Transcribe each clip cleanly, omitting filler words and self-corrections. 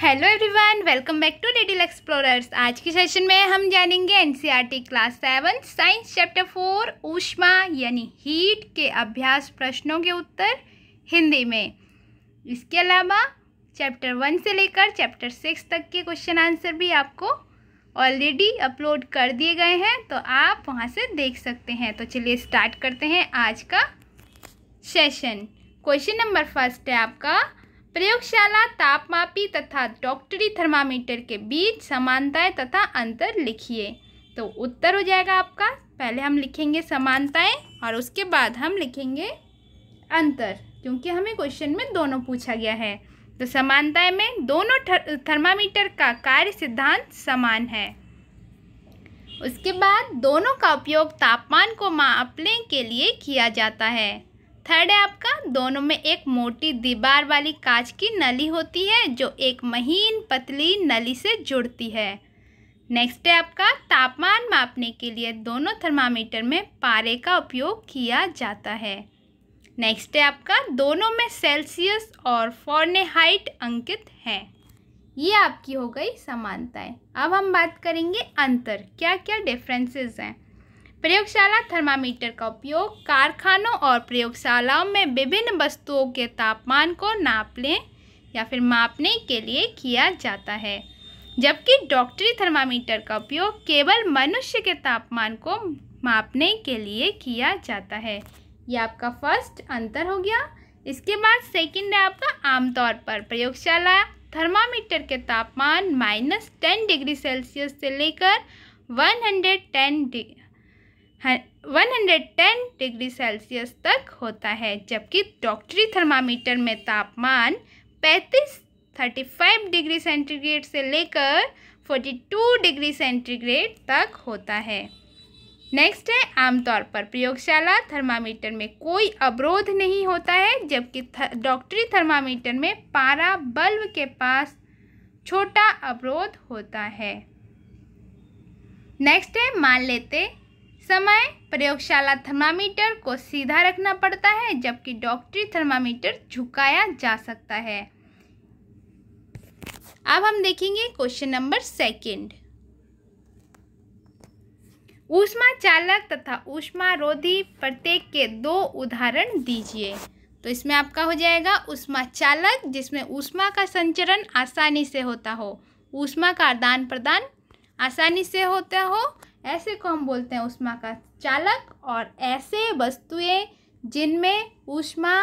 Hello everyone, welcome back to little explorers. आज की session में हम जानेंगे एनसीईआरटी क्लास 7 साइंस चैप्टर 4 ऊष्मा यानी हीट के अभ्यास प्रश्नों के उत्तर हिंदी में। इसके अलावा चैप्टर 1 से लेकर चैप्टर 6 तक के क्वेश्चन आंसर भी आपको ऑलरेडी अपलोड कर दिए गए हैं, तो आप वहां से देख सकते हैं। तो चलिए स्टार्ट करते हैं आज का सेशन। क्वेश्चन नंबर फर्स्ट है आपका, प्रयोगशाला तापमापी तथा डॉक्टरी थर्मामीटर के बीच समानताएं तथा अंतर लिखिए। तो उत्तर हो जाएगा आपका, पहले हम लिखेंगे समानताएं और उसके बाद हम लिखेंगे अंतर, क्योंकि हमें क्वेश्चन में दोनों पूछा गया है। तो समानताएं में दोनों थर्मामीटर का कार्य सिद्धांत समान है। उसके बाद दोनों का उपयोग तापमान को मापने के लिए किया जाता है। थर्ड है आपका, दोनों में एक मोटी दीवार वाली कांच की नली होती है जो एक महीन पतली नली से जुड़ती है। नेक्स्ट है आपका, तापमान मापने के लिए दोनों थर्मामीटर में पारे का उपयोग किया जाता है। नेक्स्ट है आपका, दोनों में सेल्सियस और फ़ारेनहाइट अंकित हैं। ये आपकी हो गई समानताएं। अब हम बात करेंगे अंतर, क्या क्या डिफरेंसेस हैं। प्रयोगशाला थर्मामीटर का उपयोग कारखानों और प्रयोगशालाओं में विभिन्न वस्तुओं के तापमान को नापने या फिर मापने के लिए किया जाता है, जबकि डॉक्टरी थर्मामीटर का उपयोग केवल मनुष्य के तापमान को मापने के लिए किया जाता है। यह आपका फर्स्ट अंतर हो गया। इसके बाद सेकंड है आपका, आमतौर पर प्रयोगशाला थर्मामीटर के तापमान -10 डिग्री सेल्सियस से लेकर 110 डिग्री सेल्सियस तक होता है, जबकि डॉक्टरी थर्मामीटर में तापमान 35 डिग्री सेंटीग्रेड से लेकर 42 डिग्री सेंटीग्रेड तक होता है। नेक्स्ट है, आमतौर पर प्रयोगशाला थर्मामीटर में कोई अवरोध नहीं होता है, जबकि डॉक्टरी थर्मामीटर में पारा बल्ब के पास छोटा अवरोध होता है। नेक्स्ट है, मान लेते समय प्रयोगशाला थर्मामीटर को सीधा रखना पड़ता है, जबकि डॉक्टरी थर्मामीटर झुकाया जा सकता है। अब हम देखेंगे क्वेश्चन नंबर सेकंड, ऊष्मा चालक तथा ऊष्मा रोधी प्रत्येक के 2 उदाहरण दीजिए। तो इसमें आपका हो जाएगा ऊष्मा चालक, जिसमें ऊष्मा का संचरण आसानी से होता हो, ऊष्मा का आदान प्रदान आसानी से होता हो, ऐसे को हम बोलते हैं ऊष्मा का चालक। और ऐसे वस्तुएं जिनमें ऊष्मा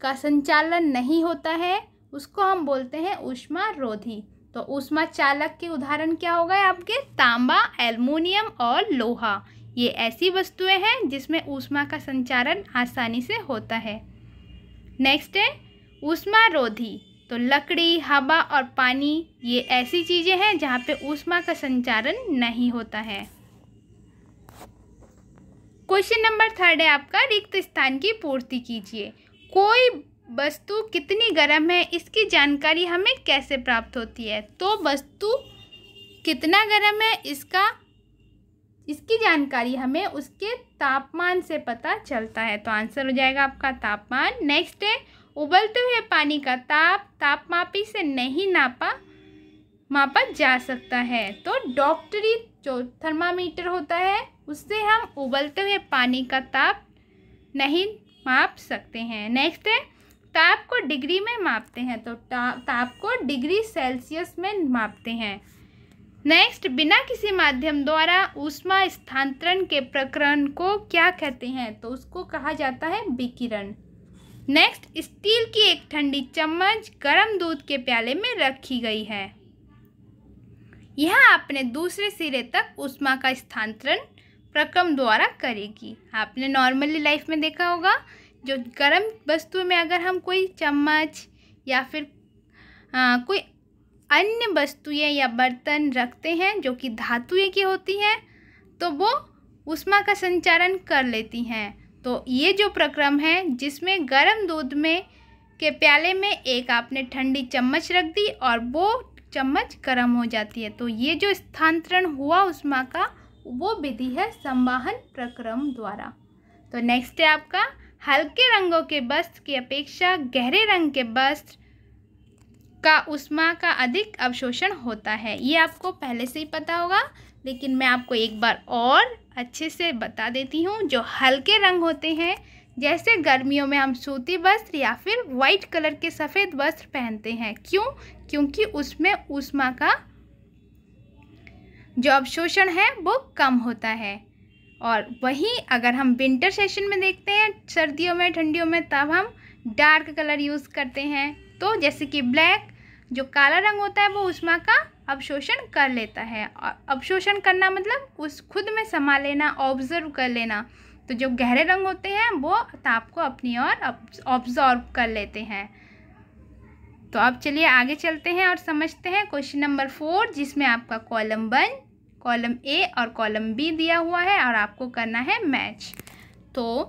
का संचालन नहीं होता है उसको हम बोलते हैं ऊष्मा रोधी। तो ऊष्मा चालक के उदाहरण क्या हो गए आपके, तांबा, एल्युमिनियम और लोहा। ये ऐसी वस्तुएं हैं जिसमें ऊष्मा का संचारण आसानी से होता है। नेक्स्ट है ऊष्मा रोधी, तो लकड़ी, हवा और पानी, ये ऐसी चीज़ें हैं जहाँ पे ऊष्मा का संचारण नहीं होता है। क्वेश्चन नंबर थर्ड है आपका, रिक्त स्थान की पूर्ति कीजिए। कोई वस्तु कितनी गर्म है इसकी जानकारी हमें कैसे प्राप्त होती है। तो वस्तु कितना गर्म है इसकी जानकारी हमें उसके तापमान से पता चलता है। तो आंसर हो जाएगा आपका तापमान। नेक्स्ट है, उबलते हुए पानी का ताप तापमापी से नहीं मापा जा सकता है। तो डॉक्टरी जो थर्मामीटर होता है उससे हम उबलते हुए पानी का ताप नहीं माप सकते हैं। नेक्स्ट है, ताप को डिग्री में मापते हैं, तो ताप को डिग्री सेल्सियस में मापते हैं। नेक्स्ट, बिना किसी माध्यम द्वारा ऊष्मा स्थानांतरण के प्रक्रिया को क्या कहते हैं। तो उसको कहा जाता है विकिरण। नेक्स्ट, स्टील की एक ठंडी चम्मच गर्म दूध के प्याले में रखी गई है, यह अपने दूसरे सिरे तक ऊष्मा का स्थानांतरण प्रक्रम द्वारा करेगी। आपने नॉर्मली लाइफ में देखा होगा, जो गर्म वस्तु में अगर हम कोई चम्मच या फिर कोई अन्य वस्तुएं या बर्तन रखते हैं जो कि धातु की होती हैं, तो वो ऊष्मा का संचारण कर लेती हैं। तो ये जो प्रक्रम है जिसमें गर्म दूध में के प्याले में एक आपने ठंडी चम्मच रख दी और वो चम्मच गर्म हो जाती है, तो ये जो स्थानांतरण हुआ ऊष्मा का, वो विधि है संवहन प्रक्रम द्वारा। तो नेक्स्ट है आपका, हल्के रंगों के वस्त्र की अपेक्षा गहरे रंग के वस्त्र का ऊष्मा का अधिक अवशोषण होता है। ये आपको पहले से ही पता होगा, लेकिन मैं आपको एक बार और अच्छे से बता देती हूँ। जो हल्के रंग होते हैं, जैसे गर्मियों में हम सूती वस्त्र या फिर वाइट कलर के सफ़ेद वस्त्र पहनते हैं। क्यों? क्योंकि उसमें ऊष्मा का जो अवशोषण है वो कम होता है। और वहीं अगर हम विंटर सेशन में देखते हैं, सर्दियों में, ठंडियों में, तब हम डार्क कलर यूज़ करते हैं। तो जैसे कि ब्लैक, जो काला रंग होता है, वो ऊष्मा का अवशोषण कर लेता है। और अवशोषण करना मतलब उस खुद में समा लेना, ऑब्जर्व कर लेना। तो जो गहरे रंग होते हैं वो ताप को अपनी ओर ऑब्जर्व कर लेते हैं। तो अब चलिए आगे चलते हैं और समझते हैं क्वेश्चन नंबर 4, जिसमें आपका कॉलम 1, कॉलम ए और कॉलम बी दिया हुआ है और आपको करना है मैच। तो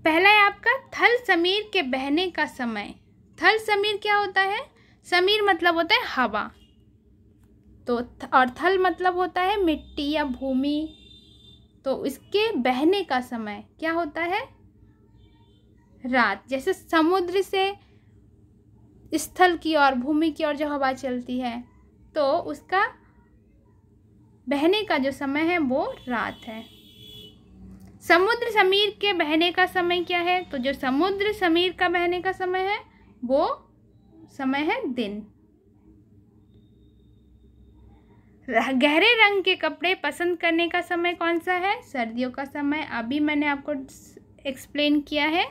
पहला है आपका थल समीर के बहने का समय। थल समीर क्या होता है? समीर मतलब होता है हवा, तो और थल मतलब होता है मिट्टी या भूमि। तो इसके बहने का समय क्या होता है? रात। जैसे समुद्र से स्थल की ओर, भूमि की ओर जो हवा चलती है, तो उसका बहने का जो समय है वो रात है। समुद्र समीर के बहने का समय क्या है? तो जो समुद्र समीर का बहने का समय है वो समय है दिन। गहरे रंग के कपड़े पसंद करने का समय कौन सा है? सर्दियों का समय। अभी मैंने आपको एक्सप्लेन किया है।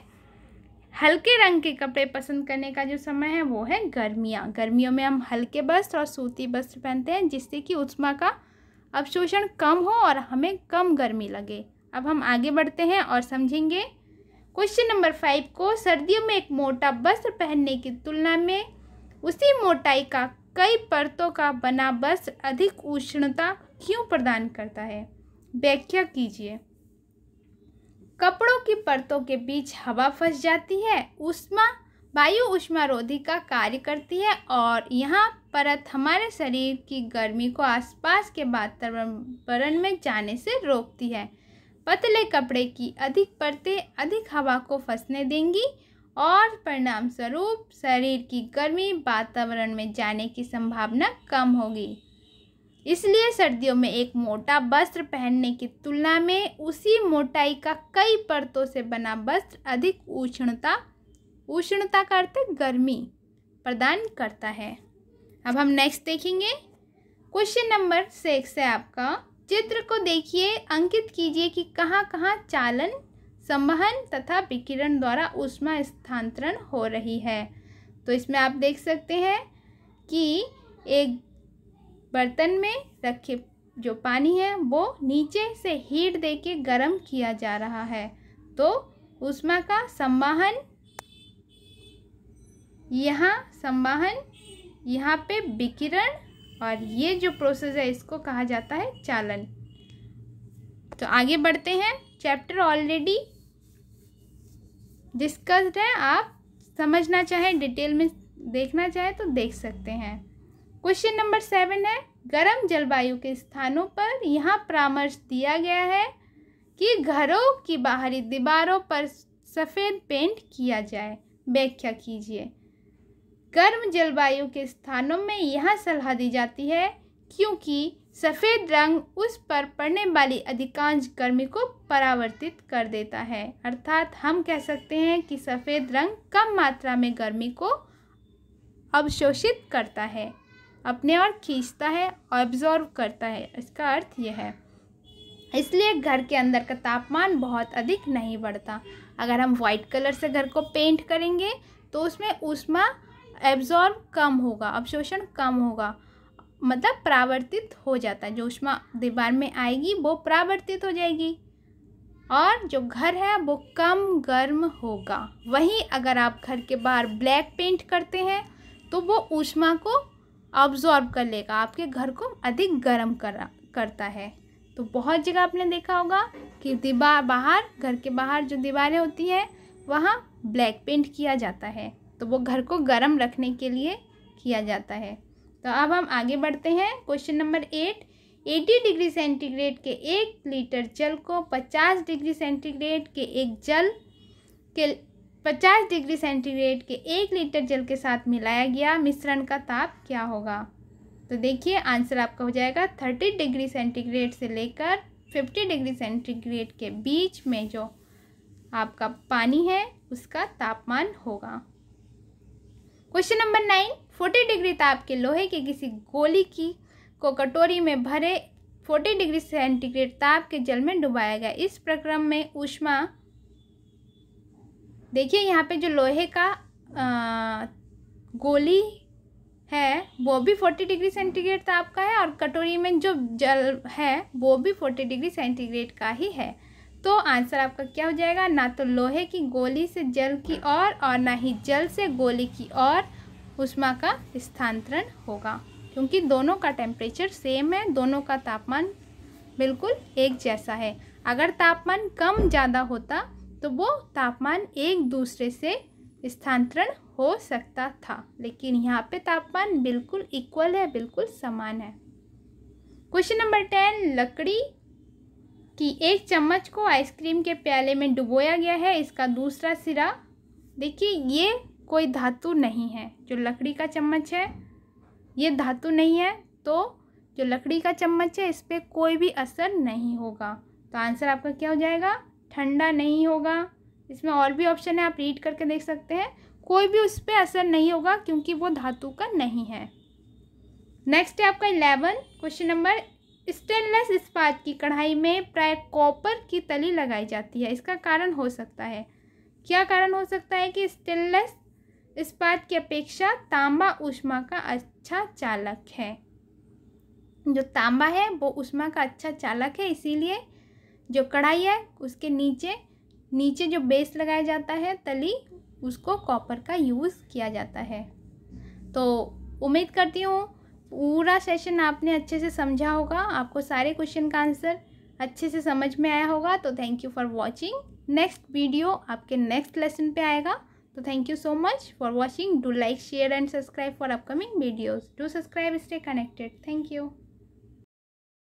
हल्के रंग के कपड़े पसंद करने का जो समय है वो है गर्मियाँ। गर्मियों में हम हल्के वस्त्र और सूती वस्त्र पहनते हैं, जिससे कि ऊष्मा का अवशोषण कम हो और हमें कम गर्मी लगे। अब हम आगे बढ़ते हैं और समझेंगे क्वेश्चन नंबर 5 को। सर्दियों में एक मोटा वस्त्र पहनने की तुलना में उसी मोटाई का कई परतों का बना वस्त्र अधिक उष्णता क्यों प्रदान करता है? व्याख्या कीजिए। कपड़ों की परतों के बीच हवा फंस जाती है, वायु ऊष्मारोधी का कार्य करती है और यह परत हमारे शरीर की गर्मी को आसपास के वातावरण में जाने से रोकती है। पतले कपड़े की अधिक परतें अधिक हवा को फंसने देंगी और परिणाम स्वरूप शरीर की गर्मी वातावरण में जाने की संभावना कम होगी। इसलिए सर्दियों में एक मोटा वस्त्र पहनने की तुलना में उसी मोटाई का कई परतों से बना वस्त्र अधिक उष्णता का अर्थ गर्मी प्रदान करता है। अब हम नेक्स्ट देखेंगे। क्वेश्चन नंबर 6 है आपका। चित्र को देखिए, अंकित कीजिए कि कहाँ कहाँ चालन, संवहन तथा विकिरण द्वारा ऊष्मा स्थानांतरण हो रही है। तो इसमें आप देख सकते हैं कि एक बर्तन में रखे जो पानी है वो नीचे से हीट देके गर्म किया जा रहा है। तो ऊष्मा का संवहन, यहाँ पे विकिरण, और ये जो प्रोसेस है इसको कहा जाता है चालन। तो आगे बढ़ते हैं। चैप्टर ऑलरेडी डिस्कस्ड है, आप समझना चाहें, डिटेल में देखना चाहें तो देख सकते हैं। क्वेश्चन नंबर 7 है। गर्म जलवायु के स्थानों पर यहाँ परामर्श दिया गया है कि घरों की बाहरी दीवारों पर सफ़ेद पेंट किया जाए। व्याख्या कीजिए। गर्म जलवायु के स्थानों में यह सलाह दी जाती है क्योंकि सफ़ेद रंग उस पर पड़ने वाली अधिकांश गर्मी को परावर्तित कर देता है। अर्थात हम कह सकते हैं कि सफ़ेद रंग कम मात्रा में गर्मी को अवशोषित करता है, अपने ओर खींचता है, ऑब्जॉर्व करता है। इसका अर्थ यह है, इसलिए घर के अंदर का तापमान बहुत अधिक नहीं बढ़ता। अगर हम वाइट कलर से घर को पेंट करेंगे तो उसमें ऊष्मा एब्जॉर्ब कम होगा, अवशोषण कम होगा, मतलब परावर्तित हो जाता है। जो ऊष्मा दीवार में आएगी वो परावर्तित हो जाएगी और जो घर है वो कम गर्म होगा। वहीं अगर आप घर के बाहर ब्लैक पेंट करते हैं तो वो ऊष्मा को अब्जॉर्ब कर लेगा, आपके घर को अधिक गर्म करता है। तो बहुत जगह आपने देखा होगा कि घर के बाहर जो दीवारें होती हैं वहाँ ब्लैक पेंट किया जाता है, तो वो घर को गर्म रखने के लिए किया जाता है। तो अब हम आगे बढ़ते हैं। Question number 8। 80 डिग्री सेंटीग्रेड के 1 लीटर जल को 50 डिग्री सेंटीग्रेड के 50 डिग्री सेंटीग्रेड के 1 लीटर जल के साथ मिलाया गया मिश्रण का ताप क्या होगा? तो देखिए आंसर आपका हो जाएगा 30 डिग्री सेंटीग्रेड से लेकर 50 डिग्री सेंटीग्रेड के बीच में जो आपका पानी है उसका तापमान होगा। क्वेश्चन नंबर 9, 40 डिग्री ताप के लोहे के किसी गोली को कटोरी में भरे 40 डिग्री सेंटीग्रेड ताप के जल में डुबाया गया। इस प्रक्रम में ऊष्मा, देखिए यहाँ पे जो लोहे का गोली है वो भी 40 डिग्री सेंटीग्रेड ताप का है और कटोरी में जो जल है वो भी 40 डिग्री सेंटीग्रेड का ही है। तो आंसर आपका क्या हो जाएगा? ना तो लोहे की गोली से जल की ओर और ना ही जल से गोली की ओर ऊष्मा का स्थानांतरण होगा, क्योंकि दोनों का टेम्परेचर सेम है, दोनों का तापमान बिल्कुल एक जैसा है। अगर तापमान कम ज़्यादा होता तो वो तापमान एक दूसरे से स्थानांतरण हो सकता था, लेकिन यहाँ पे तापमान बिल्कुल इक्वल है, बिल्कुल समान है। क्वेश्चन नंबर 10, लकड़ी कि एक चम्मच को आइसक्रीम के प्याले में डुबोया गया है, इसका दूसरा सिरा, देखिए ये कोई धातु नहीं है। जो लकड़ी का चम्मच है ये धातु नहीं है, तो जो लकड़ी का चम्मच है इस पर कोई भी असर नहीं होगा। तो आंसर आपका क्या हो जाएगा? ठंडा नहीं होगा। इसमें और भी ऑप्शन है, आप रीड करके देख सकते हैं। कोई भी उस पर असर नहीं होगा क्योंकि वो धातु का नहीं है। नेक्स्ट है आपका 11 क्वेश्चन नंबर, स्टेनलेस इस्पात की कढ़ाई में प्राय कॉपर की तली लगाई जाती है, इसका कारण हो सकता है? क्या कारण हो सकता है कि स्टेनलेस इस्पात की अपेक्षा तांबा ऊष्मा का अच्छा चालक है? जो तांबा है वो ऊष्मा का अच्छा चालक है, इसीलिए जो कढ़ाई है उसके नीचे जो बेस लगाया जाता है तली, उसको कॉपर का यूज़ किया जाता है। तो उम्मीद करती हूँ पूरा सेशन आपने अच्छे से समझा होगा, आपको सारे क्वेश्चन का आंसर अच्छे से समझ में आया होगा। तो thank you for watching. Next video आपके नेक्स्ट लेसन पे आएगा। तो thank you so much for watching. Do like, share and subscribe for upcoming videos. Do subscribe, stay connected. Thank you.